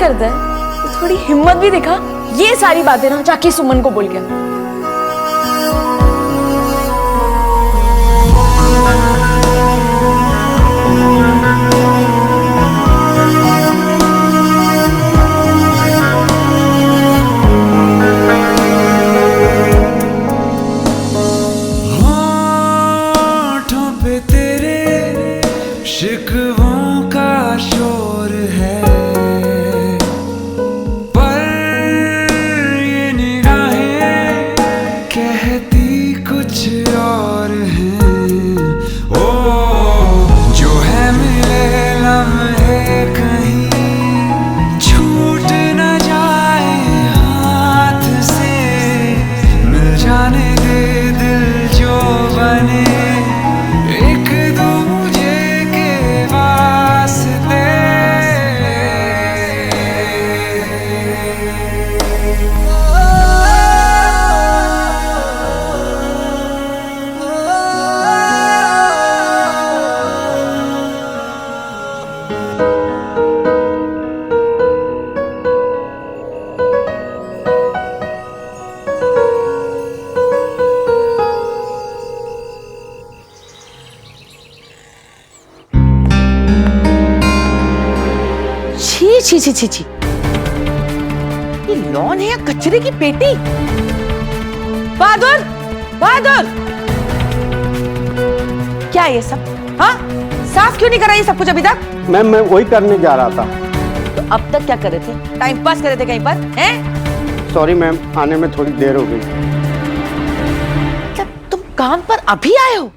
करता है, थोड़ी हिम्मत भी दिखा। ये सारी बातें ना जाके सुमन को बोल गया। शिकवों का शोर है, पर ये निगाहें कहती कुछ और हैं। ओ जो है मिले लम्हे कहीं छूट न जाए हाथ से, मिल जाने दे दिल जो बने एक दूजे के वास्ते। छी छी छी छी, ये लॉन है या कचरे की पेटी? बहादुर, बहादुर, क्या है ये सब? हाँ, साफ क्यों नहीं करा ये सब कुछ अभी तक? मैम मैं वही करने जा रहा था। तो अब तक क्या कर रहे थे? टाइम पास कर रहे थे कहीं पर? हैं? सॉरी मैम, आने में थोड़ी देर हो गई। मतलब तुम काम पर अभी आए हो?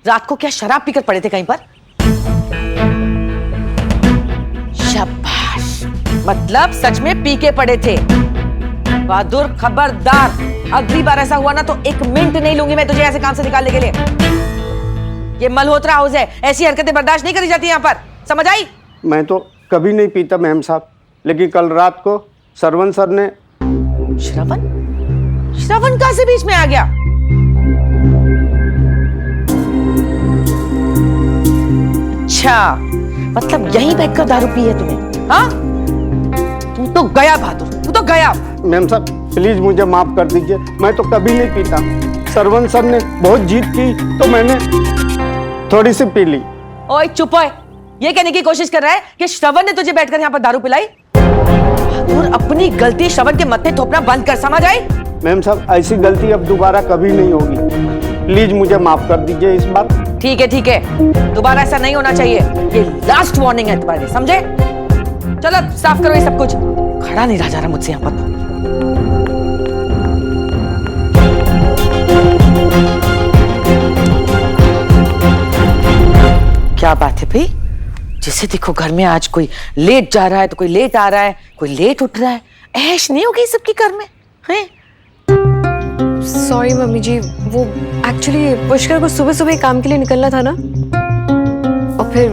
रात को क्या शराब पीकर पड़े थे कहीं पर? शाबाश, मतलब सच में पी के पड़े थे। बहादुर खबरदार, अगली बार ऐसा हुआ ना तो 1 मिनट नहीं लूंगी मैं तुझे ऐसे काम से निकालने के लिए। ये मल्होत्रा हाउस है, ऐसी हरकतें बर्दाश्त नहीं करी जाती यहाँ पर, समझ आई? मैं तो कभी नहीं पीता मैम साहब, लेकिन कल रात को सरवण सर ने। श्रवण? श्रवण कहाँ से बीच में आ गया? अच्छा, मतलब यहीं बैठकर दारू पी है तुम्हें? हाँ, तुम तो गया बहादुर, तू तो गया। मैम साहब प्लीज मुझे माफ कर दीजिए, मैं तो कभी नहीं पीता। सरवण सर ने बहुत जिद की तो मैंने थोड़ी सी पी ली। ओए चुप है, ये कहने की कोशिश कर रहा है कि श्रवण ने तुझे बैठकर यहाँ पर दारू पिलाई? बहादुर अपनी गलती श्रवण के मत्थे थोपना बंद कर, समझ आई? मैम साहब ऐसी गलती अब दोबारा कभी नहीं होगी, प्लीज मुझे माफ कर दीजिए इस बार। ठीक है ठीक है, दोबारा ऐसा नहीं होना चाहिए, ये लास्ट वार्निंग है तुम्हारे लिए, समझे? चलो साफ करो ये सब कुछ, खड़ा नहीं रहा जा रहा मुझसे यहाँ पर। क्या बात है भाई, जिसे देखो घर में आज कोई लेट जा रहा है तो कोई लेट आ रहा है, कोई लेट उठ रहा है। ऐश नहीं होगी सबकी घर में हैं? सॉरी मम्मी जी, वो एक्चुअली पुष्कर को सुबह सुबह काम के लिए निकलना था ना, और फिर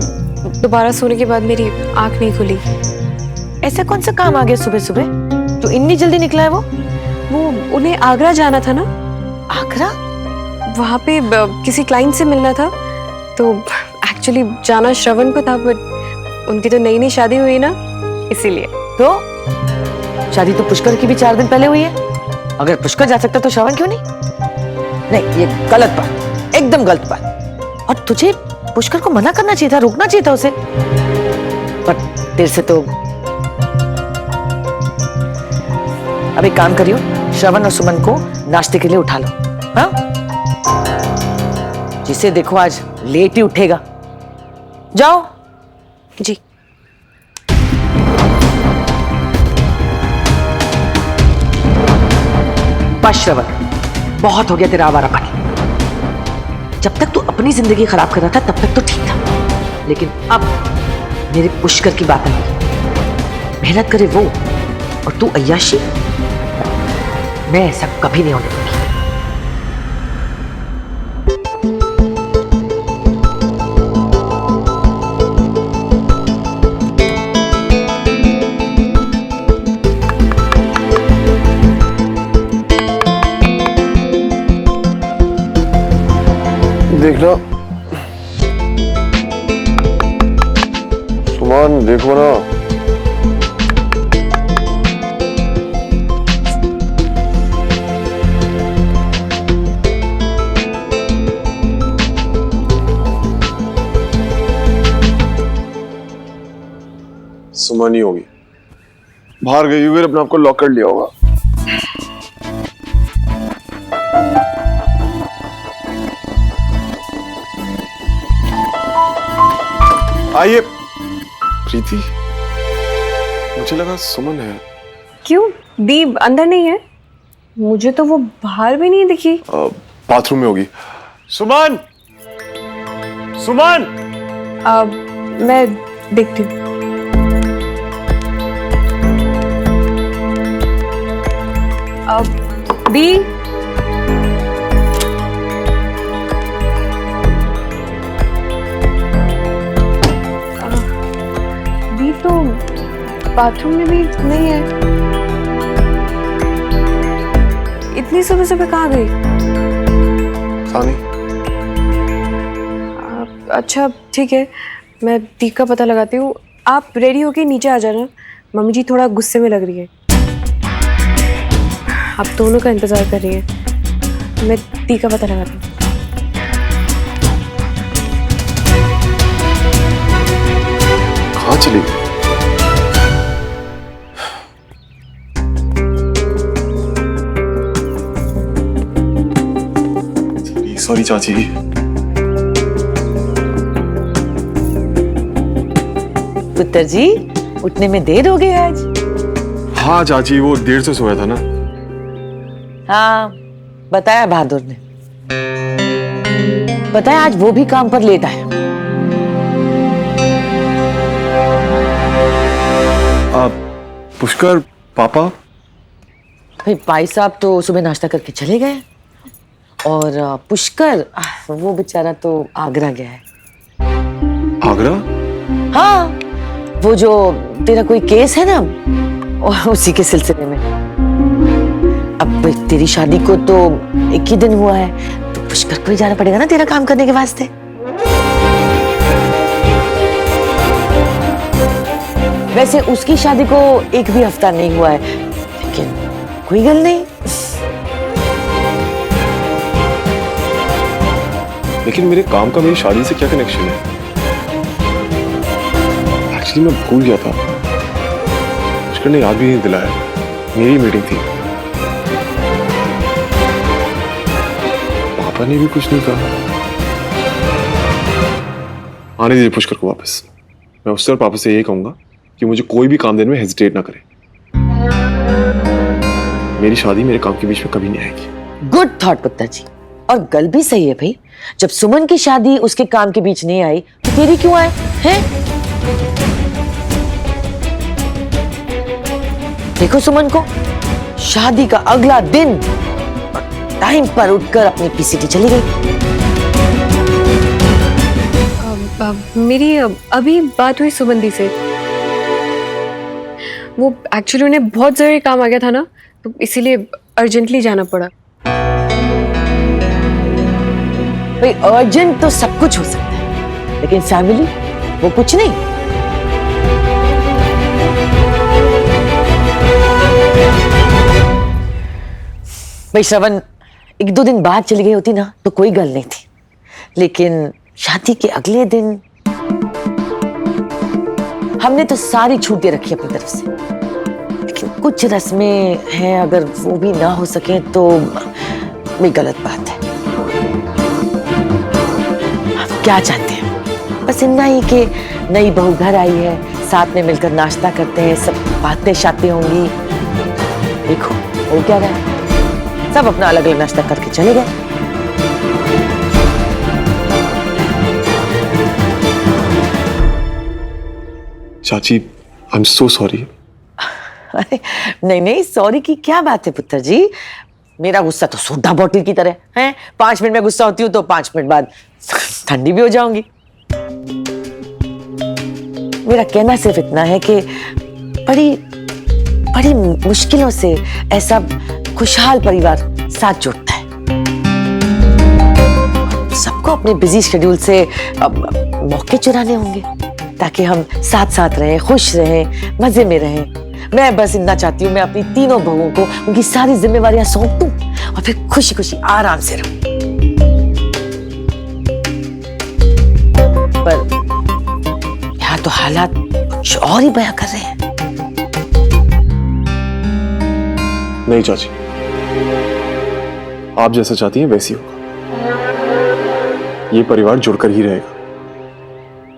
दोबारा सोने के बाद मेरी आंख नहीं खुली। ऐसा कौन सा काम आ गया सुबह सुबह तो इतनी जल्दी निकला है? वो उन्हें आगरा जाना था ना। आगरा? वहाँ पे किसी क्लाइंट से मिलना था, तो एक्चुअली जाना श्रवण को था, बट उनकी तो नई नई शादी हुई ना, इसीलिए। तो शादी तो पुष्कर की भी 4 दिन पहले हुई है, अगर पुष्कर जा सकता तो श्रवण क्यों नहीं? नहीं, ये गलत बात, एकदम गलत बात। और तुझे पुष्कर को मना करना चाहिए था, रोकना चाहिए था उसे। पर तेरे से तो अब एक काम करियो, श्रवण और सुमन को नाश्ते के लिए उठा लो। हाँ, जिसे देखो आज लेट ही उठेगा। जाओ जी। बस श्रवण, बहुत हो गया तेरा आवारापन। जब तक तू अपनी जिंदगी खराब कर रहा था तब तक तो ठीक था, लेकिन अब मेरे पुष्कर की बात आई, मेहनत करे वो और तू अय्याशी, मैं ऐसा कभी नहीं होने दूंगी। देख लो सुमन, देखो ना सुमन ही होगी, बाहर गई हुई, अपने आप को लॉक कर लिया होगा। आइए। प्रीति, मुझे लगा सुमन है। क्यों दीप अंदर नहीं है? मुझे तो वो बाहर भी नहीं दिखी। बाथरूम में होगी। सुमन, सुमन। मैं देखती हूँ। दी, दी तो बाथरूम में भी नहीं है। इतनी सुबह सुबह कहाँ गई? सानी। अच्छा ठीक है, मैं दी का पता लगाती हूँ। आप रेडी होके नीचे आ जाना, मम्मी जी थोड़ा गुस्से में लग रही है। आप दोनों का इंतजार कर रही है, मैं दी का पता लगाती हूँ। कहाँ चली गई? सॉरी चाची। पुत्र जी, उठने में देर हो गई आज। हाँ चाची, वो देर से सोया था ना। हाँ, बताया बहादुर ने। बताया आज वो भी काम पर लेट आया। पुष्कर, पापा? भाई साहब तो सुबह नाश्ता करके चले गए, और पुष्कर वो बेचारा तो आगरा गया है। आगरा? हाँ, वो जो तेरा कोई केस है ना, उसी के सिलसिले में। अब तेरी शादी को तो 1 ही दिन हुआ है, तो पुष्कर को ही जाना पड़ेगा ना तेरा काम करने के वास्ते। वैसे उसकी शादी को 1 भी हफ्ता नहीं हुआ है, लेकिन कोई गल नहीं। लेकिन मेरे काम का मेरी शादी से क्या कनेक्शन है? एक्चुअली मैं भूल गया था, पुष्कर ने याद भी नहीं दिलाया। मेरी मीटिंग थी। पापा ने भी कुछ नहीं कहा। आने दीजिए पुष्कर को वापस। मैं उससे और पापा से यही कहूंगा कि मुझे कोई भी काम देने में हेजिटेट ना करे। मेरी शादी मेरे काम के बीच में कभी नहीं आएगी। गुड थॉट पुत्र जी, और गल भी सही है भाई। जब सुमन की शादी उसके काम के बीच नहीं आई, तो तेरी क्यों आए हैं? देखो सुमन को, शादी का अगला दिन टाइम पर उठकर अपनी पीसीटी चली गई। मेरी अभी बात हुई सुमंदी से। वो एक्चुअली उन्हें बहुत जरूरी काम आ गया था ना, तो इसीलिए अर्जेंटली जाना पड़ा। भाई अर्जेंट तो सब कुछ हो सकता है, लेकिन फैमिली वो कुछ नहीं। भाई श्रवण 1-2 दिन बाद चली गई होती ना तो कोई गल नहीं थी, लेकिन शादी के अगले दिन हमने तो सारी छूट दे रखी अपनी तरफ से, लेकिन कुछ रस्में हैं, अगर वो भी ना हो सके तो भी गलत बात है। आप क्या चाहते हैं? बस इतना ही कि नई बहू घर आई है, साथ में मिलकर नाश्ता करते हैं, सब बातें शातें होंगी। देखो वो क्या रहा है, सब अपना अलग अलग नाश्ता करके चले गए। चाची, आई एम सो सॉरी। अरे नहीं नहीं, सॉरी की क्या बात है पुत्र जी। मेरा गुस्सा तो सोडा बोतल की तरह है। 5 मिनट में गुस्सा होती हूँ तो 5 मिनट बाद ठंडी भी हो जाऊंगी। मेरा कहना सिर्फ इतना है कि बड़ी बड़ी मुश्किलों से ऐसा खुशहाल परिवार साथ जुड़ता है। सबको अपने बिजी शेड्यूल से मौके चुराने होंगे ताकि हम साथ साथ रहें, खुश रहें, मजे में रहें। मैं बस इतना चाहती हूँ, मैं अपनी तीनों बहुओं को उनकी सारी जिम्मेवारियां सौंप दूं और फिर खुशी खुशी आराम से रहूं। पर यहाँ तो हालात कुछ और ही बयां कर रहे हैं। नहीं चाची, आप जैसा चाहती हैं वैसी होगा। ये परिवार जुड़कर ही रहेगा,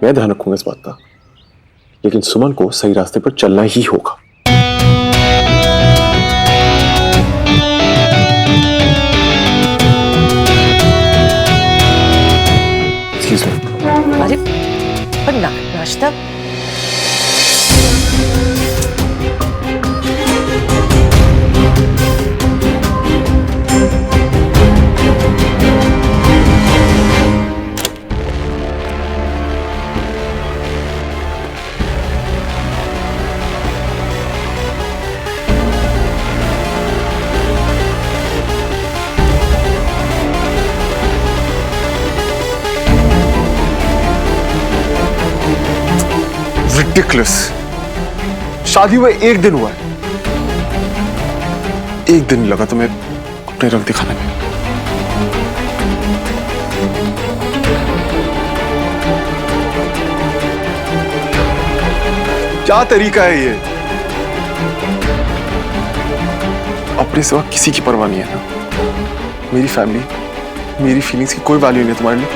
मैं ध्यान रखूंगा इस बात का। लेकिन सुमन को सही रास्ते पर चलना ही होगा। Excuse me. अरे पर नाश्ता Ridiculous. शादी हुए 1 दिन हुआ है, 1 दिन लगा तुम्हें अपने रंग दिखाने में। क्या तरीका है ये? अपने सिवा किसी की परवाह नहीं है ना? मेरी फैमिली, मेरी फीलिंग्स की कोई वैल्यू नहीं है तुम्हारे लिए?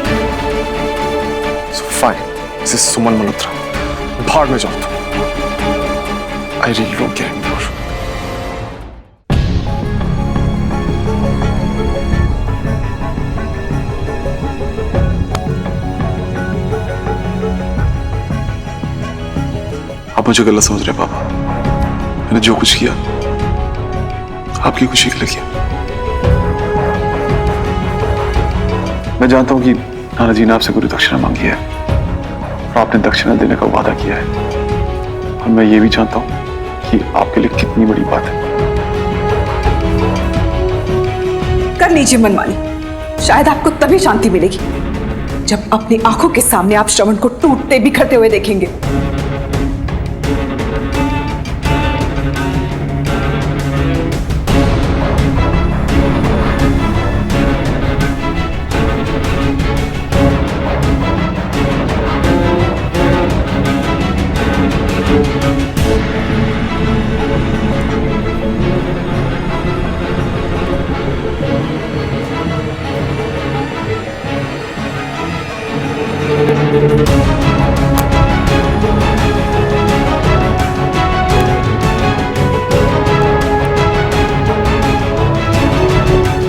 So fine, this is सुमन मल्होत्रा। भाड़ में जाओ तुम। I really don't care anymore. आप मुझे गलत समझ रहे पापा। मैंने जो कुछ किया आपकी खुशी के लिए किया। मैं जानता हूं कि नाना जी ने आपसे पूरी दक्षिणा मांगी है और आपने दक्षिणा देने का वादा किया है, और मैं ये भी जानता हूं कि आपके लिए कितनी बड़ी बात है। कर लीजिए मनमानी, शायद आपको तभी शांति मिलेगी जब अपनी आंखों के सामने आप श्रवण को टूटते बिखरते हुए देखेंगे।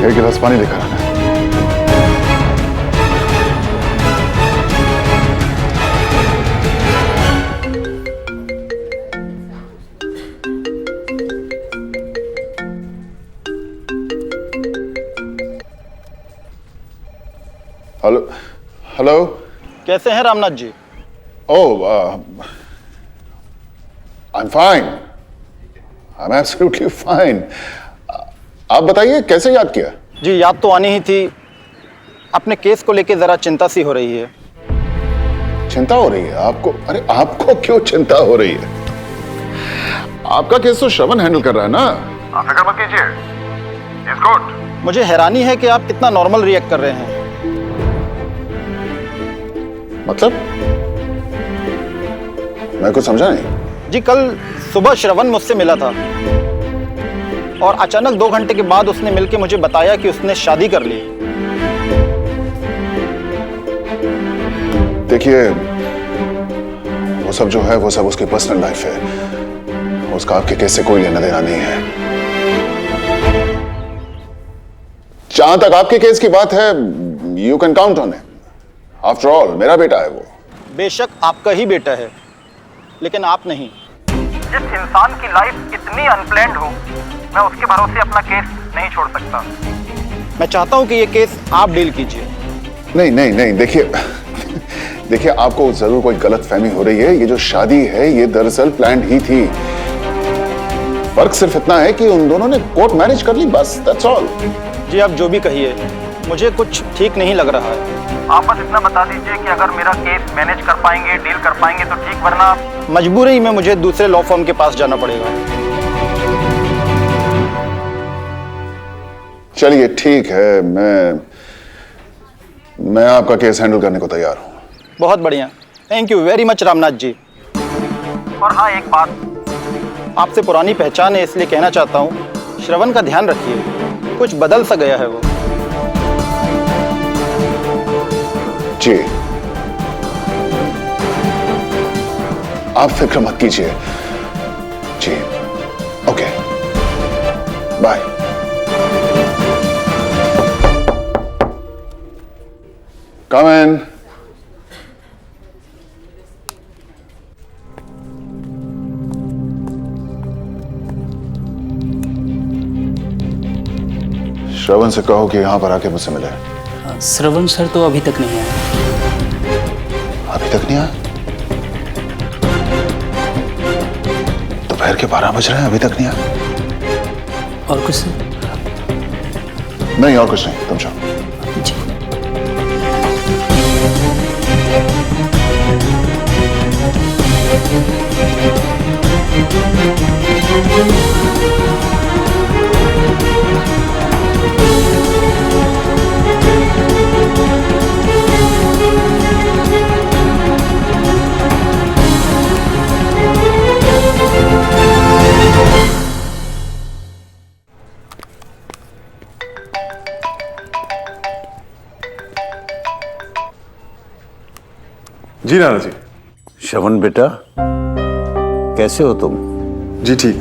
एक गिलास पानी लेकर आना। हेलो हेलो, कैसे हैं Ramnath ji? Oh, I am fine, I am absolutely fine. आप बताइए कैसे याद किया? जी याद तो आनी ही थी, अपने केस को लेके जरा चिंता सी हो रही है। चिंता हो रही है आपको? अरे आपको क्यों चिंता हो रही है? आपका केस तो श्रवण हैंडल कर रहा है ना, आप फिक्र मत कीजिए, इट्स गुड। मुझे हैरानी है कि आप कितना नॉर्मल रिएक्ट कर रहे हैं। मतलब मैं कुछ समझा नहीं। जी कल सुबह श्रवण मुझसे मिला था और अचानक 2 घंटे के बाद उसने मिलकर मुझे बताया कि उसने शादी कर ली। देखिए, वो सब जो है वो सब उसकी पर्सनल लाइफ है, उसका आपके केस से कोई लेना देना नहीं है। जहां तक आपके केस की बात है, you can count on it. After all मेरा बेटा है वो। बेशक आपका ही बेटा है, लेकिन आप नहीं। जिस इंसान की लाइफ इतनी अनप्लैन्ड हो, मैं उसके भरोसे अपना केस नहीं छोड़ सकता। मैं चाहता हूं कि ये केस आप डील कीजिए। नहीं नहीं नहीं, देखिए आपको जरूर कोई गलत फहमी हो रही है। ये जो शादी है ये दरअसल प्लान्ड ही थी। फर्क सिर्फ इतना है कि उन दोनों ने कोर्ट मैरिज कर ली, बस दैट्स ऑल। जी आप जो भी कहिए, मुझे कुछ ठीक नहीं लग रहा है। आप बस इतना बता दीजिए कि अगर मेरा केस मैनेज कर पाएंगे, डील कर पाएंगे तो ठीक, वरना मजबूरी में मुझे दूसरे लॉ फर्म के पास जाना पड़ेगा। चलिए ठीक है, मैं आपका केस हैंडल करने को तैयार हूं। बहुत बढ़िया, thank you very much Ramnath ji. और हाँ, एक बात, आपसे पुरानी पहचान है इसलिए कहना चाहता हूँ, श्रवण का ध्यान रखिए, कुछ बदल सा गया है वो। जी, आप फिक्र मत कीजिए। जी, ओके, बाय। कम इन। श्रवण से कहो कि यहां पर आके मुझसे मिले। श्रवण सर तो अभी तक नहीं आया। अभी तक नहीं आया? दोपहर के 12 बज रहे हैं, अभी तक नहीं आया। और कुछ सर? नहीं, और कुछ नहीं, तुम जाओ। जी। जी नाना जी। श्रवण बेटा, कैसे हो तुम? जी ठीक।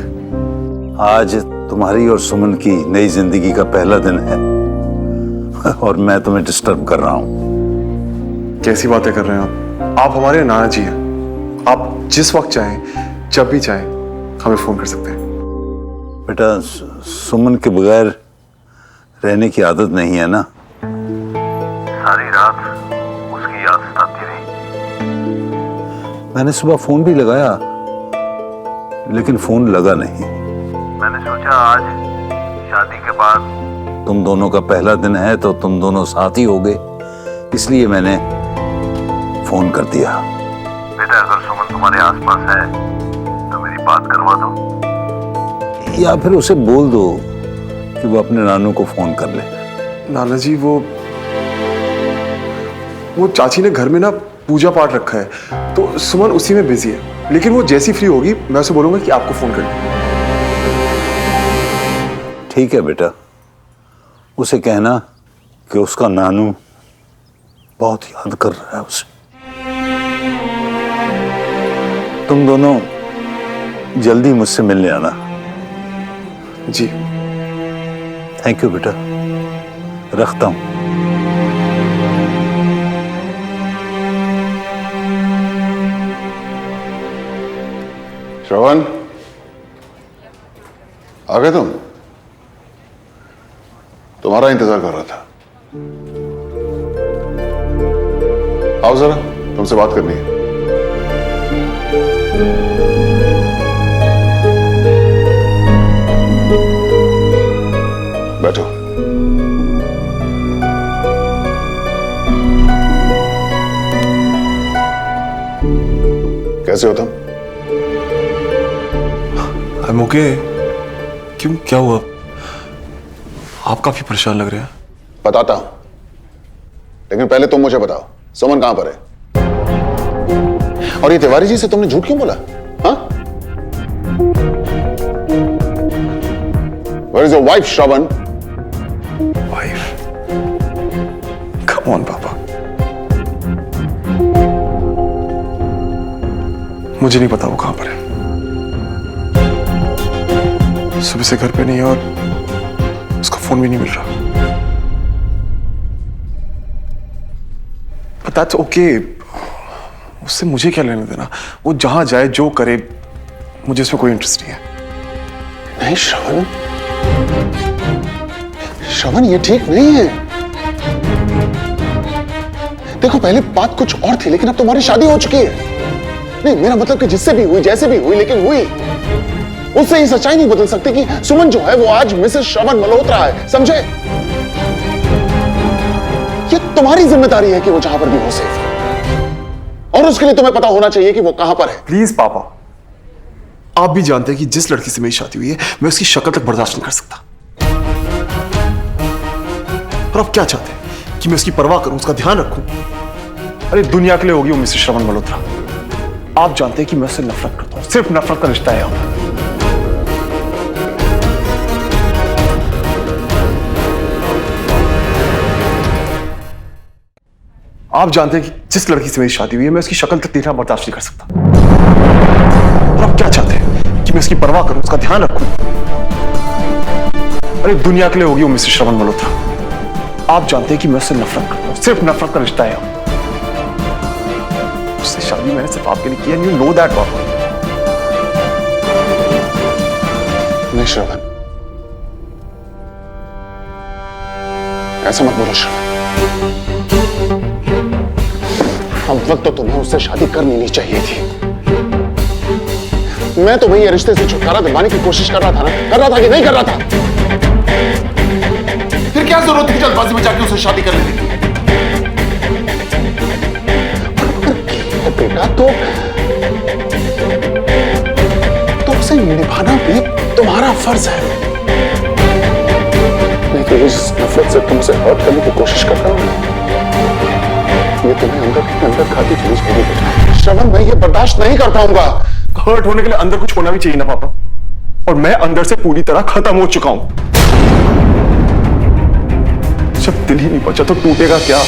आज तुम्हारी और सुमन की नई जिंदगी का पहला दिन है और मैं तुम्हें डिस्टर्ब कर रहा हूं। कैसी बातें कर रहे हैं आप हमारे नाना जी हैं। आप जिस वक्त चाहें, जब भी चाहें, हमें फोन कर सकते हैं। बेटा, सुमन के बगैर रहने की आदत नहीं है ना? सारी रात उसकी याद सताती रही। मैंने सुबह फोन भी लगाया लेकिन फोन लगा नहीं। मैंने सोचा आज शादी के बाद तुम दोनों का पहला दिन है तो तुम दोनों साथ ही होगे, इसलिए मैंने फोन कर दिया। बेटा, अगर सुमन तुम्हारे आसपास है तो मेरी बात करवा दो, या फिर उसे बोल दो कि वो अपने नानू को फोन कर ले। नाना जी, वो चाची ने घर में ना पूजा पाठ रखा है तो सुमन उसी में बिजी है, लेकिन वो जैसी फ्री होगी मैं उसे बोलूंगा कि आपको फोन कर ले। ठीक है बेटा, उसे कहना कि उसका नानू बहुत याद कर रहा है उसे। तुम दोनों जल्दी मुझसे मिलने आना। जी। थैंक यू बेटा, रखता हूं। श्रवण, आ गए तुम? तुम्हारा इंतजार कर रहा था। आओ जरा, तुमसे बात करनी है। बैठो। कैसे हो तुम? I'm okay। क्यों, क्या हुआ? आप काफी परेशान लग रहे हैं। बताता हूं, लेकिन पहले तुम मुझे बताओ, सुमन कहां पर है? और ये तिवारी जी से तुमने झूठ क्यों बोला? हाँ? Where is your wife, Shravan? Wife? Come on पापा। मुझे नहीं पता वो कहां पर है। सुबह से घर पे नहीं है और उसका फोन भी नहीं मिल रहा। But that's okay। उससे मुझे क्या लेना देना? वो जहां जाए, जो करे, मुझे इसमें कोई इंटरेस्ट नहीं है। नहीं श्रवण, श्रवण ये ठीक नहीं है। देखो, पहले बात कुछ और थी, लेकिन अब तुम्हारी शादी हो चुकी है। नहीं, मेरा मतलब कि जिससे भी हुई, जैसे भी हुई, लेकिन हुई। उससे ये सच्चाई नहीं बदल सकती कि सुमन जो है वो आज मिसेस श्रवण मल्होत्रा है, समझे? ये तुम्हारी जिम्मेदारी है कि वो जहां पर भी हो सेफ है, और उसके लिए तुम्हें पता होना चाहिए कि वो कहां पर है। प्लीज पापा, आप भी जानते हैं कि जिस लड़की से मेरी शादी हुई है, मैं उसकी शक्ल तक बर्दाश्त नहीं कर सकता। और आप क्या चाहते हैं कि मैं उसकी परवाह करूं, उसका ध्यान रखूं? अरे दुनिया के लिए होगी वो मिसेस श्रवण मल्होत्रा, आप जानते हैं कि मैं उससे नफरत करता हूं, सिर्फ नफरत का रिश्ता है हमारा। आप जानते हैं कि जिस लड़की से मेरी शादी हुई है मैं उसकी शक्ल तक देखना बर्दाश्त नहीं कर सकता। और आप क्या चाहते हैं कि मैं उसकी परवाह करूं, उसका ध्यान रखूं? अरे दुनिया के लिए होगी वो मिस्टर श्रवण मल्होत्रा। आप जानते हैं कि मैं उससे नफरत करता हूं, सिर्फ नफरत का रिश्ता है हमारा। उससे शादी मैंने सिर्फ आपके लिए की है, यू नो दैट बाबा। नहीं श्रवण, ऐसा मत बोलो श्रवण। अब वक्त तो तुम्हें उससे शादी कर लेनी चाहिए थी। मैं तो भैया रिश्ते से छुटकारा दिलवाने की कोशिश कर रहा था ना, कर रहा था कि नहीं कर रहा था? फिर क्या जरूरत थी जल्दबाजी में जाके उससे शादी कर लेने की? बेटा तो उसे निभाना भी तुम्हारा फर्ज है। नहीं तो इस नफरत से तुमसे हर्ट करने की कोशिश करता हूं, ये तुम्हें अंदर खाती चली जाएगी। श्रवण, मैं ये बर्दाश्त नहीं कर पाऊंगा। हर्ट होने के लिए अंदर कुछ होना भी चाहिए ना पापा, और मैं अंदर से पूरी तरह खत्म हो चुका हूं। जब दिल ही नहीं बचा तो टूटेगा क्या?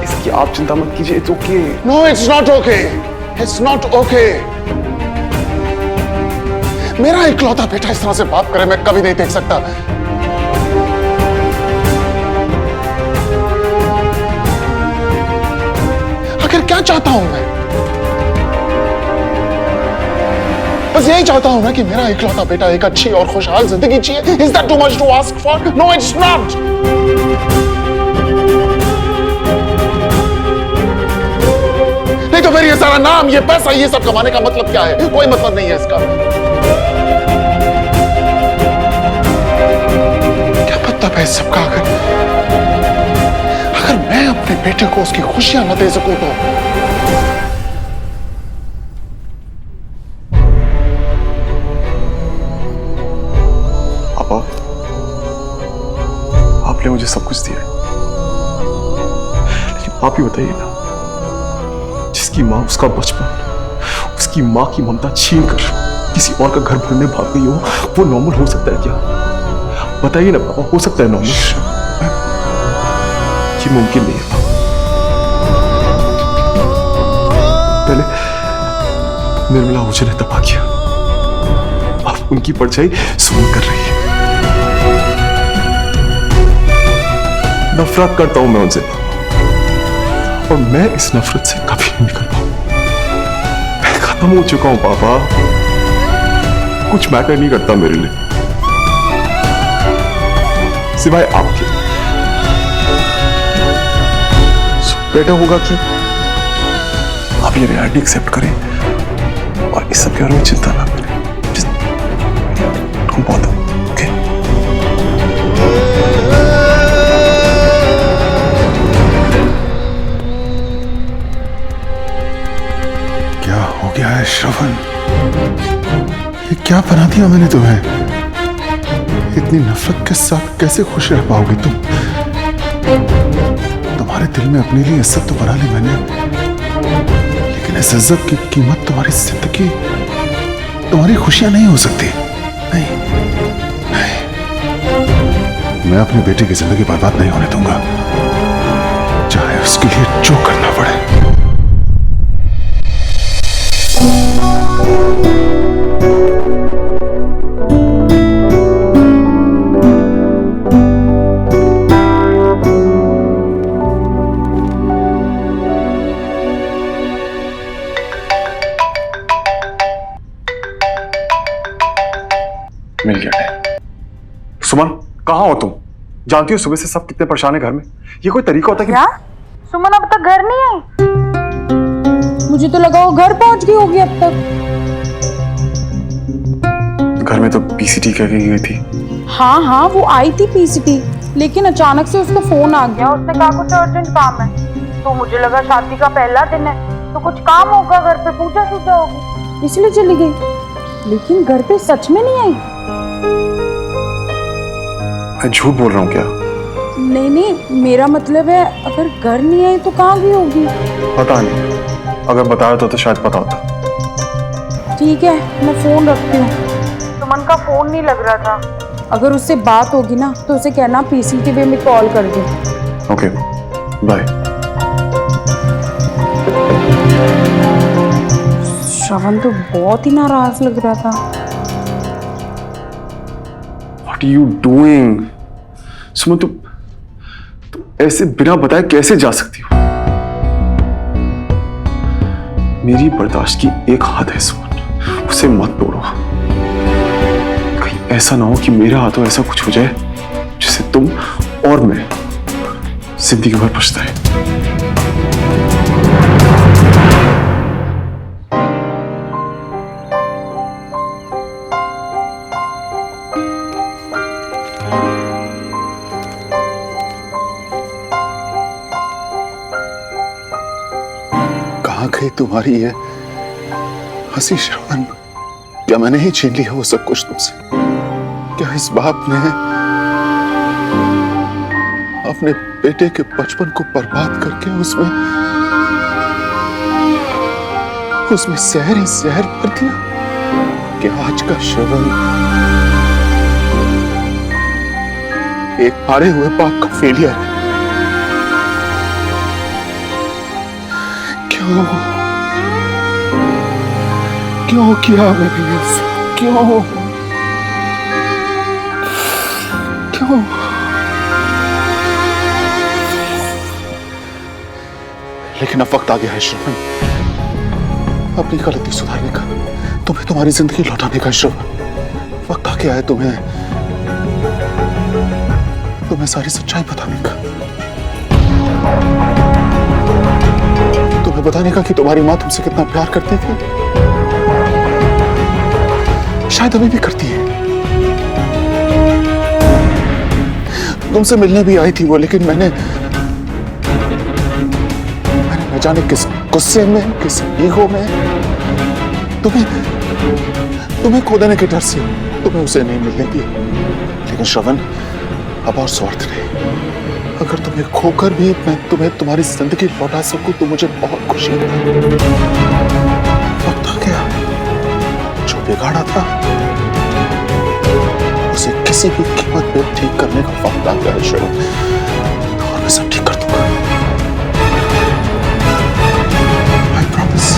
इसकी आप चिंता मत कीजिए, it's okay. No, it's not okay, it's not okay. मेरा इकलौता बेटा इस तरह से बात करे मैं कभी नहीं देख सकता। आखिर क्या चाहता हूं मैं? बस यही चाहता हूं ना कि मेरा इकलौता बेटा एक अच्छी और खुशहाल जिंदगी जिए। Is that too much to ask for? No, it's not. नहीं तो फिर ये सारा नाम, ये पैसा, ये सब कमाने का मतलब क्या है? कोई मतलब नहीं है इसका। क्या मतलब है इस सबका? अगर मैं अपने बेटे को उसकी खुशियां न दे सकूं तो पापा, आपने मुझे सब कुछ दिया है, लेकिन आप ही बताइए ना, जिसकी मां उसका बचपन, उसकी मां की ममता छीन कर किसी और का घर भरने भाग गई हो, वो नॉर्मल हो सकता है क्या? बताइए ना पापा, हो सकता है नॉर्मल? ये मुमकिन नहीं है पापा। पहले निर्मला मुझे ने तबाह किया, अब उनकी परछाई सुमन कर रही है। नफरत करता हूं मैं उनसे पापा, और मैं इस नफरत से कभी नहीं निकल पाऊंगा। मैं खत्म हो चुका हूं पापा, कुछ मैटर नहीं करता मेरे लिए सिवाय आपके। बेटर होगा कि आप ये रियलिटी एक्सेप्ट करें और इस सब के बारे में चिंता ना करें। Don't bother, okay? क्या हो गया है श्रवण? ये क्या बना दिया मैंने तुम्हें? इतनी नफरत के साथ कैसे खुश रह पाओगे तुम? तुम्हारे दिल में अपने लिए इज्जत तो बना ली मैंने, लेकिन इस इज्जत की कीमत तुम्हारी जिंदगी, तुम्हारी खुशियां नहीं हो सकती। नहीं, नहीं, मैं अपने बेटे की जिंदगी बर्बाद नहीं होने दूंगा, चाहे उसके लिए जो करना पड़े। मिल गया टाइम। सुमन, कहाँ हो तुम? जानती हो सुबह से सब कितने परेशान है घर में। ये कोई तरीका होता है कि? क्या? सुमन अब तक घर नहीं आई? मुझे तो लगा वो घर पहुंच गई होगी अब तक। घर में तो पीसीटी कह के गई थी। हाँ हाँ, वो आई थी पीसीटी, लेकिन अचानक से उसका फोन आ गया। उसने कहा कुछ अर्जेंट काम है, तो मुझे लगा शादी का पहला दिन है तो कुछ काम होगा घर पे, पूजा सूजा होगी, इसलिए चली गई। लेकिन घर पे सच में नहीं आई। मैं झूठ बोल रहा हूँ क्या? नहीं नहीं, मेरा मतलब है अगर घर नहीं आई तो कहाँ गई होगी? पता नहीं, अगर बताया तो शायद पता होता। ठीक है, मैं फोन रखती हूँ। सुमन का फोन नहीं लग रहा था। अगर उससे बात होगी ना तो उसे कहना पीसीटीवी में कॉल कर दे। Okay, bye. श्रवण तो बहुत ही नाराज लग रहा था। What are you doing? सुमन, तुम ऐसे बिना बताए कैसे जा सकती हो? मेरी बर्दाश्त की एक हद है सुमन, उसे मत तोड़ो। कहीं ऐसा ना हो कि मेरे हाथों ऐसा कुछ हो जाए जिससे तुम और मैं जिंदगी भर पछताए। कहाँ गई तुम्हारी ये हंसी श्रवण? क्या मैंने ही छीन लिया वो सब कुछ तुमसे? क्या इस बाप ने अपने बेटे के बचपन को बर्बाद करके उसमें जहर ही जहर भर दिया? कि आज का श्रवण एक हारे हुए बाप का फेलियर है। क्यों क्यों किया मैंने ये सब? क्यों क्यों? लेकिन अब वक्त आ गया है श्रवण, अपनी गलती सुधारने का, तुम्हें तुम्हारी जिंदगी लौटाने का। श्रवण, वक्त आ गया है तुम्हें सारी सच्चाई बताने का, तुम्हें बताने का कि तुम्हारी माँ तुमसे कितना प्यार करती थी। शायद अभी भी करती है। तुमसे मिलने भी आई थी वो, लेकिन मैंने न जाने किस गुस्से में, किस ईगो में तुम्हें खो देने के डर से तुम्हें उसे नहीं मिलने दिया। लेकिन श्रवण, अब और स्वार्थ नहीं। अगर तुम्हें खोकर भी मैं तुम्हें तुम्हारी जिंदगी लौटा सकूं तो मुझे बहुत खुशी होगी। वक्त आ गया, जो बिगाड़ा था उसे किसी भी कीमत पे ठीक करने का वक्त आ गया है श्रवण, और मैं सब ठीक कर दूंगा। I promise.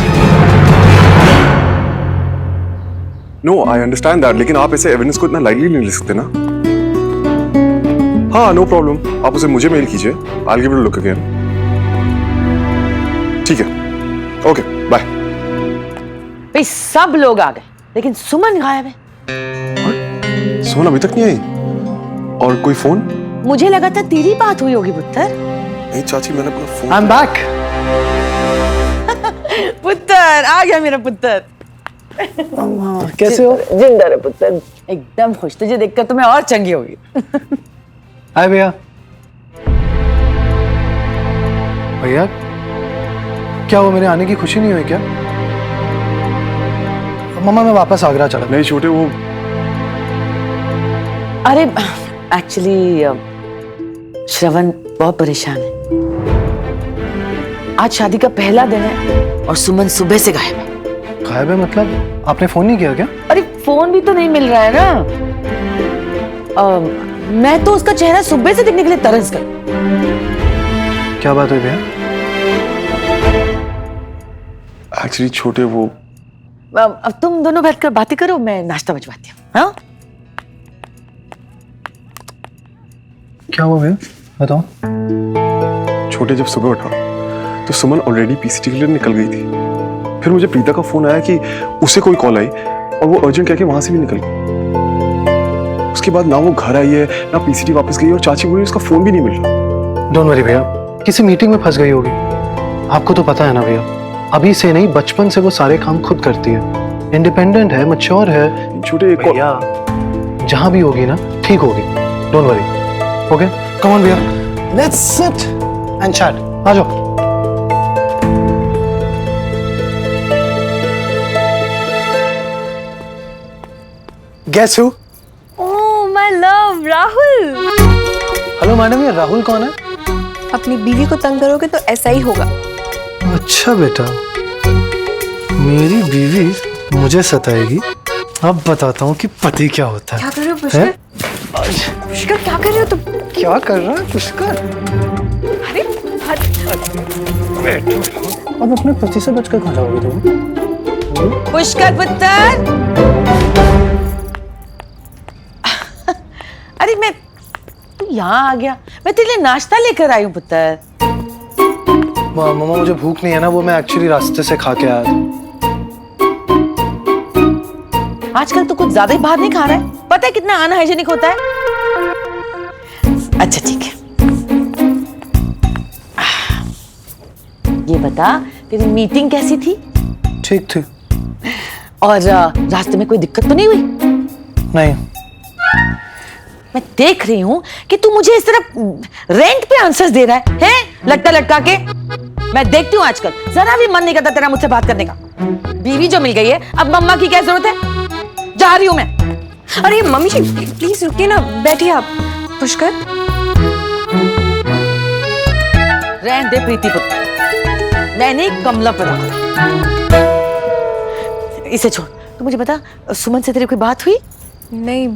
No, I understand that, लेकिन आप ऐसे एविडेंस को इतना लाइटली नहीं ले सकते ना। हाँ, नो प्रॉब्लम, आप उसे मुझे मेल कीजिए, I will give it a look again. ठीक है, ओके, बाय। भाई सब लोग आ गए, लेकिन सुमन गायब है। सुमन अभी तक नहीं आई? और कोई फोन? मुझे लगा था तेरी बात हुई होगी पुत्र। नहीं चाची, मैंने अपना फोन। I am back. पुत्र आ गया मेरा पुत्र। कैसे हो? जिंदा रहे पुत्र, एकदम खुश। तुझे देखकर तो मैं और चंगी होगी। हाय भैया। भैया क्या वो मेरे आने की खुशी नहीं हुई क्या? मम्मा मैं वापस आगरा चला। नहीं छोटे, वो अरे एक्चुअली श्रवण बहुत परेशान है। आज शादी का पहला दिन है और सुमन सुबह से गायब है। गायब है मतलब आपने फोन नहीं किया क्या? अरे फोन भी तो नहीं मिल रहा है ना। मैं तो उसका चेहरा सुबह से देखने के लिए तरस गई। क्या बात हुई भैया? एक्चुअली छोटे वो अब तुम दोनों बैठकर बातें करो, मैं नाश्ता भिजवाती हूँ। हाँ क्या हुआ भैया, बताओ। छोटे जब सुबह उठा तो सुमन ऑलरेडी पीसीटी के लिए निकल गई थी। फिर मुझे प्रीता का फोन आया कि उसे कोई कॉल आई और वो अर्जेंट कह के वहां से भी निकल गई। उसके बाद ना वो घर आई है ना पीसीटी वापस गई, और चाची बोली उसका फोन भी नहीं मिल रहा। डोंट वरी भैया, किसी मीटिंग में फंस गई होगी। आपको तो पता है ना भैया, अभी से नहीं बचपन से वो सारे काम खुद करती है, इंडिपेंडेंट है, मैच्योर है। छोटे भैया जहां भी होगी ना ठीक होगी, don't worry. Okay come on भैया, लेट्स सिट एंड चैट। आ जाओ। Guess who? Oh, my love, Rahul. Hello madam, ये राहुल कौन है? अपनी बीवी को तंग करोगे तो ऐसा ही होगा। अच्छा बेटा, मेरी बीवी मुझे सताएगी, अब बताता हूँ कि पति क्या होता है। क्या कर रहे हो पुष्कर? पुष्कर क्या कर रहे हो तुम? क्या कर रहा है पुष्कर? अरे अब अपने पति से बचकर कहाँ जाओगे तुम? पुष्कर पुत्र, अरे मैं तू यहाँ आ गया, मैं तेरे लिए नाश्ता लेकर आई हूँ पुत्र। मम्मा मुझे भूख नहीं है ना, वो मैं एक्चुअली रास्ते से खा के आया था। आजकल तो कुछ ज्यादा ही बाहर नहीं खा रहा है, पता है कितना अनहाइजीनिक होता है। अच्छा ठीक है, ये बता तेरी मीटिंग कैसी थी? ठीक थी। और रास्ते में कोई दिक्कत तो नहीं हुई? नहीं। मैं देख रही हूँ कि तू मुझे इस तरह रेंट पे आंसर्स दे रहा है लटका लटका के। मैं देखती हूँ आजकल जरा भी मन नहीं करता तेरा मुझसे बात करने का। बीवी जो मिल गई है, अब मम्मा की क्या जरूरत है? जा रही हूँ मैं। अरे मम्मी जी प्लीज रुकिए ना, बैठिए आप। पुष्कर रहने दे प्रीति पुत्र, मैंने कमला पर रखा, इसे छोड़। तू मुझे बता, सुमन से तेरी कोई बात हुई? नहीं,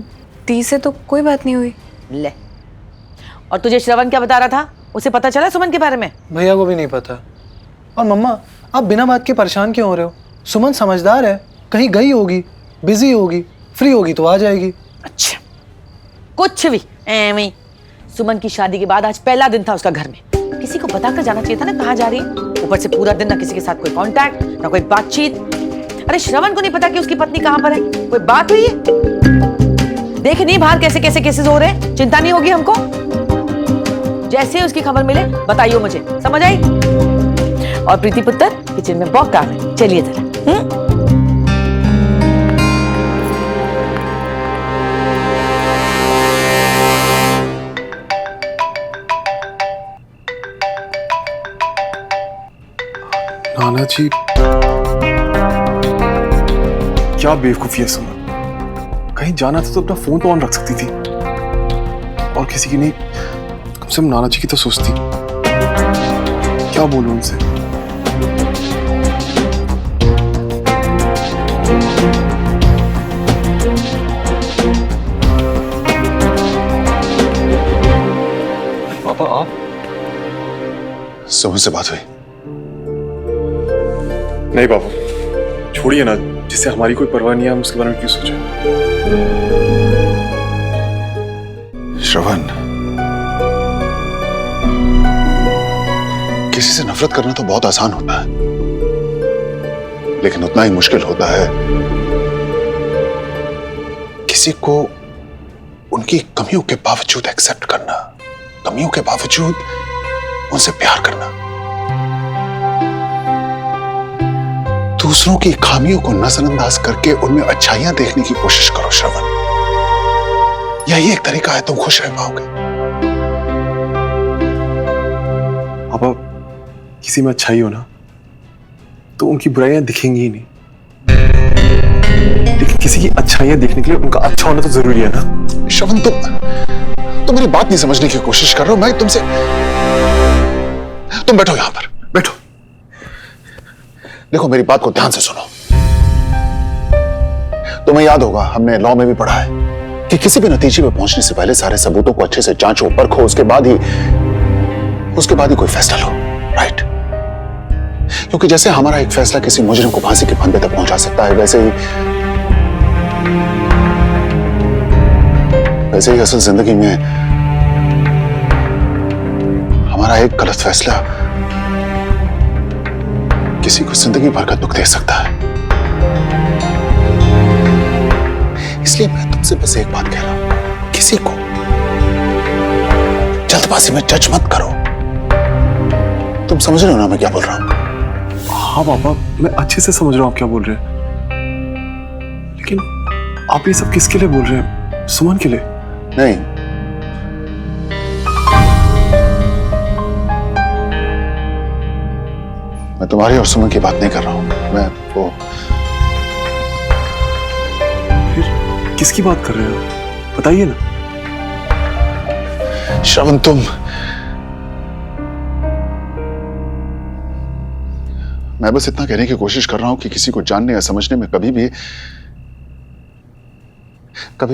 दी से तो कोई बात नहीं हुई। ले, और तुझे श्रवण क्या बता रहा था, उसे पता चला सुमन के बारे में? भैया को भी नहीं पता। और मम्मा आप बिना बात के परेशान क्यों हो रहे हो? सुमन समझदार है, कहीं गई होगी, बिजी होगी, फ्री होगी तो आ जाएगी। अच्छा, कुछ भी एਵੇਂ ही। सुमन की शादी के बाद आज पहला दिन था उसका घर में, किसी को बताकर जाना चाहिए था ना कहाँ जा रही है। ऊपर से पूरा दिन ना किसी के साथ कोई कांटेक्ट, ना कोई बातचीत। अरे श्रवण को नहीं पता कि उसकी पत्नी कहाँ पर है? कोई बात हुई है? देख नहीं बाहर कैसे कैसे केसेस हो रहे हैं, चिंता नहीं होगी हमको? जैसे ही उसकी खबर मिले बताइयो मुझे, समझ आई? और प्रीति पुत्र किचन में बहुत काम है, चलिए जरा। नाना जी, क्या बेवकूफी है सुमन। कहीं जाना था तो अपना फोन तो ऑन रख सकती थी, और किसी की नहीं, कम से कम नाना जी की तो सोचती। क्या बोलूं उनसे? पापा आप? सुमन से बात हुई? नहीं पापा, छोड़िए ना, जिससे हमारी कोई परवाह नहीं है हम उसके बारे में क्यों सोचें। श्रवण, किसी से नफरत करना तो बहुत आसान होता है, लेकिन उतना ही मुश्किल होता है किसी को उनकी कमियों के बावजूद एक्सेप्ट करना, कमियों के बावजूद उनसे प्यार करना। दूसरों की खामियों को नजरअंदाज करके उनमें अच्छाइयां देखने की कोशिश करो श्रवण, यही एक तरीका है, तुम खुश रह पाओगे। पापा, किसी में अच्छाई हो ना तो उनकी बुराइयां दिखेंगी ही नहीं, लेकिन किसी की अच्छाइयां देखने के लिए उनका अच्छा होना तो जरूरी है ना। श्रवण, तुम मेरी बात नहीं समझने की कोशिश कर रहे हो। मैं तुमसे, तुम बैठो यहां पर, बैठो। देखो मेरी बात को ध्यान से सुनो। तुम्हें याद होगा हमने लॉ में भी पढ़ा है कि किसी भी नतीजे पे पहुंचने से पहले सारे सबूतों को अच्छे से जांचो, परखो, उसके बाद ही कोई फैसला लो, राइट? क्योंकि जैसे हमारा एक फैसला किसी मुजरिम को फांसी के फंदे तक पहुंचा सकता है, वैसे ही असल जिंदगी में हमारा एक गलत फैसला किसी को जिंदगी भर का दुख दे सकता है। इसलिए मैं तुमसे बस एक बात कह रहा हूं, किसी को जल्दबाजी में जज मत करो। तुम समझ रहे हो ना मैं क्या बोल रहा हूं? हाँ पापा, मैं अच्छे से समझ रहा हूँ आप क्या बोल रहे हैं, लेकिन आप ये सब किसके लिए बोल रहे हैं? सुमन के लिए? नहीं, मैं तुम्हारी और सुमन की बात नहीं कर रहा हूं। मैं वो, फिर किसकी बात कर रहे हो? बताइए ना। श्रवण तुम, मैं बस इतना कहने की कोशिश कर रहा हूं कि किसी को जानने या समझने में कभी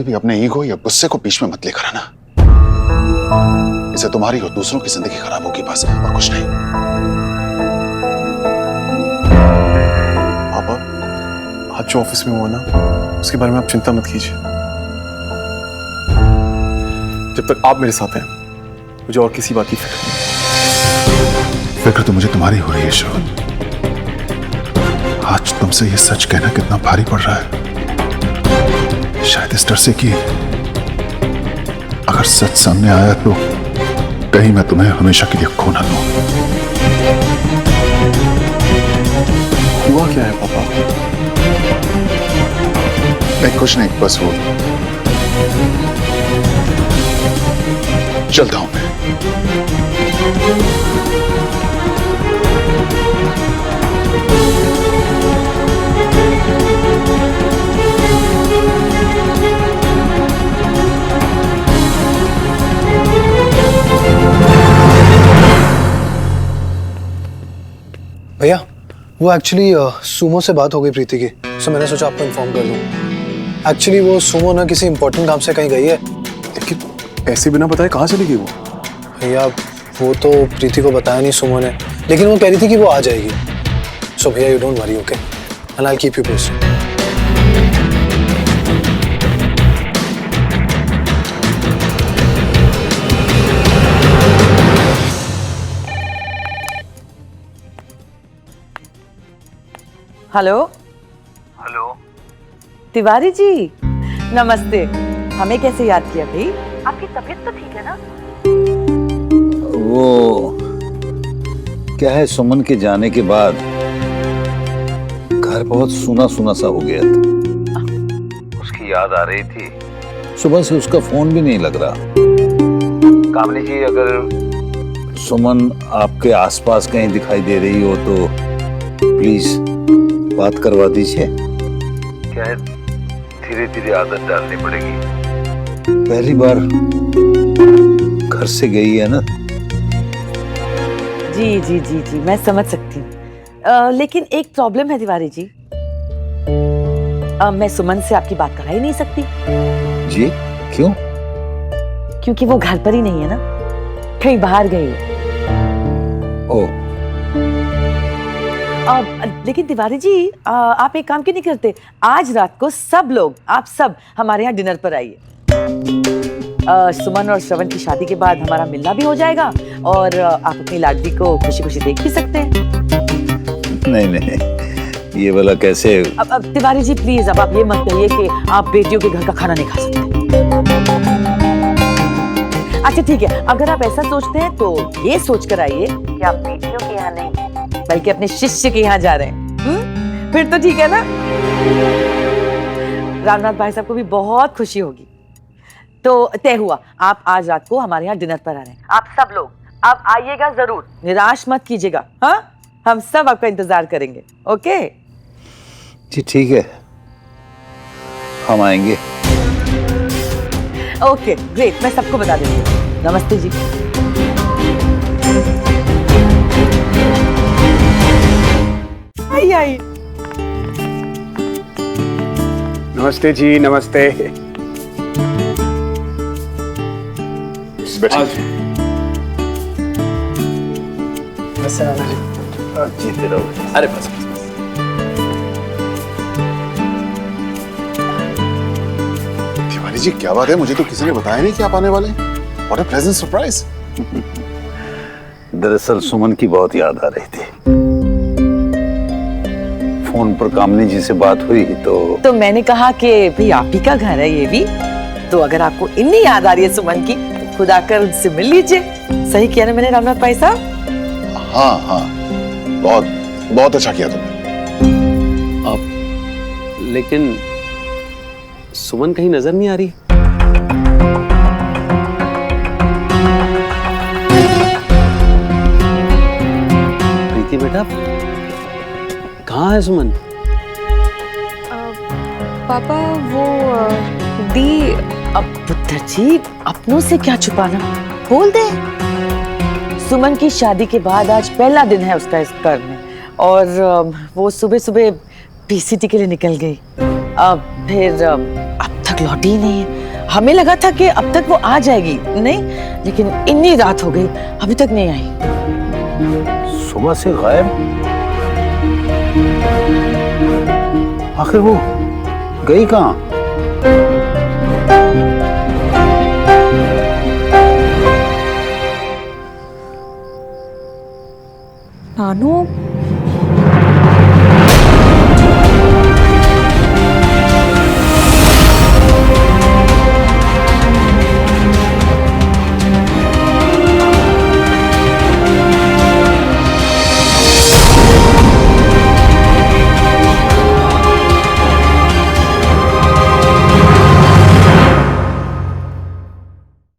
भी अपने ईगो या गुस्से को बीच में मत लेकर आना। इससे तुम्हारी और दूसरों की जिंदगी खराब होगी, बस, और कुछ नहीं। पापा, आज जो ऑफिस में हुआ ना, उसके बारे में आप चिंता मत कीजिए। जब तक आप मेरे साथ हैं, मुझे और किसी बात की फिक्र नहीं। फिक्र तो मुझे तुम्हारी हो रही है श्रवण। आज तुमसे ये सच कहना कितना भारी पड़ रहा है, शायद इस डर से कि अगर सच सामने आया तो कहीं मैं तुम्हें हमेशा के लिए खो ना दूं। हुआ क्या है पापा? नहीं, कुछ नहीं, बस वो चलता हूं मैं। भैया, वो एक्चुअली सुमो से बात हो गई प्रीति की, सो मैंने सोचा आपको इन्फॉर्म कर दूं। एक्चुअली वो सुमो ना किसी इंपॉर्टेंट काम से कहीं गई है। लेकिन ऐसे बिना बताए कहाँ चली गई वो? भैया, वो तो प्रीति को बताया नहीं सुमो ने, लेकिन वो कह रही थी कि वो आ जाएगी। सो भैया, you don't worry, okay, and I will keep you posted. Hello. Hello. Tiwari ji, namaste. हमें कैसे याद किया भाई? आपकी तबीयत तो ठीक है ना? वो क्या है, सुमन के जाने के बाद घर बहुत सूना सूना सा हो गया था। उसकी याद आ रही थी, सुबह से उसका फोन भी नहीं लग रहा। कामनी जी, अगर सुमन आपके आसपास कहीं दिखाई दे रही हो तो प्लीज बात करवा दीजिए। क्या है, धीरे धीरे आदत डालनी पड़ेगी। पहली बार घर से गई है ना। जी जी जी जी, मैं समझ सकती हूँ, लेकिन एक प्रॉब्लम है तिवारी जी। मैं सुमन से आपकी बात करा ही नहीं सकती। जी, क्यों? क्योंकि वो घर पर ही नहीं है ना, कहीं बाहर गई है। ओह, लेकिन तिवारी जी, आप एक काम क्यों नहीं करते, आज रात को सब लोग, आप सब हमारे यहाँ डिनर पर आइए। सुमन और श्रवण की शादी के बाद हमारा मिलना भी हो जाएगा और आप अपनी लाडली को खुशी खुशी देख भी सकते हैं। नहीं नहीं, ये वाला कैसे? अब तिवारी जी प्लीज, अब आप ये मत कहिए कि आप बेटियों के घर का खाना नहीं खा सकते। अच्छा ठीक है, अगर आप ऐसा सोचते हैं तो ये सोच कर आइए कि आप बेटियों के यहाँ नहीं बल्कि अपने शिष्य के यहाँ जा रहे हैं। फिर तो ठीक है ना? रामनाथ भाई साहब को भी बहुत खुशी होगी। तो तय हुआ, आप आज रात को हमारे यहाँ डिनर पर आ रहे हैं। आप सब लोग अब आइएगा जरूर, निराश मत कीजिएगा। हाँ, हम सब आपका इंतजार करेंगे। ओके जी, ठीक है, हम आएंगे। ओके ग्रेट, मैं सबको बता देती हूँ। नमस्ते जी। आई। नमस्ते जी, नमस्ते। जीते रहो। अरे बस तिवारी जी, क्या बात है, मुझे तो किसी ने बताया नहीं कि आप आने वाले हैं। What a pleasant surprise। दरअसल सुमन की बहुत याद आ रही थी। फोन पर कामनी जी से बात हुई तो मैंने कहा कि भाई आप ही का घर है ये भी, तो अगर आपको इतनी याद आ रही है सुमन की तो खुद आकर उनसे मिल लीजिए। सही किया ना मैंने रामनाथ भाई साहब? हाँ हाँ, बहुत बहुत अच्छा किया तुमने। अब लेकिन सुमन कहीं नजर नहीं आ रही। प्रीति बेटा, कहाँ है सुमन? पापा वो दी। अब पुत्र जी, अपनों से क्या छुपाना, बोल दे। सुमन की शादी के बाद आज पहला दिन है उसका इस घर में, और वो सुबह सुबह पीसीटी के लिए निकल गई। फिर अब तक लौटी ही नहीं है। हमें लगा था कि अब तक वो आ जाएगी, नहीं, लेकिन इतनी रात हो गई अभी तक नहीं आई। सुबह से गायब। आखिर वो गई कहाँ? नानू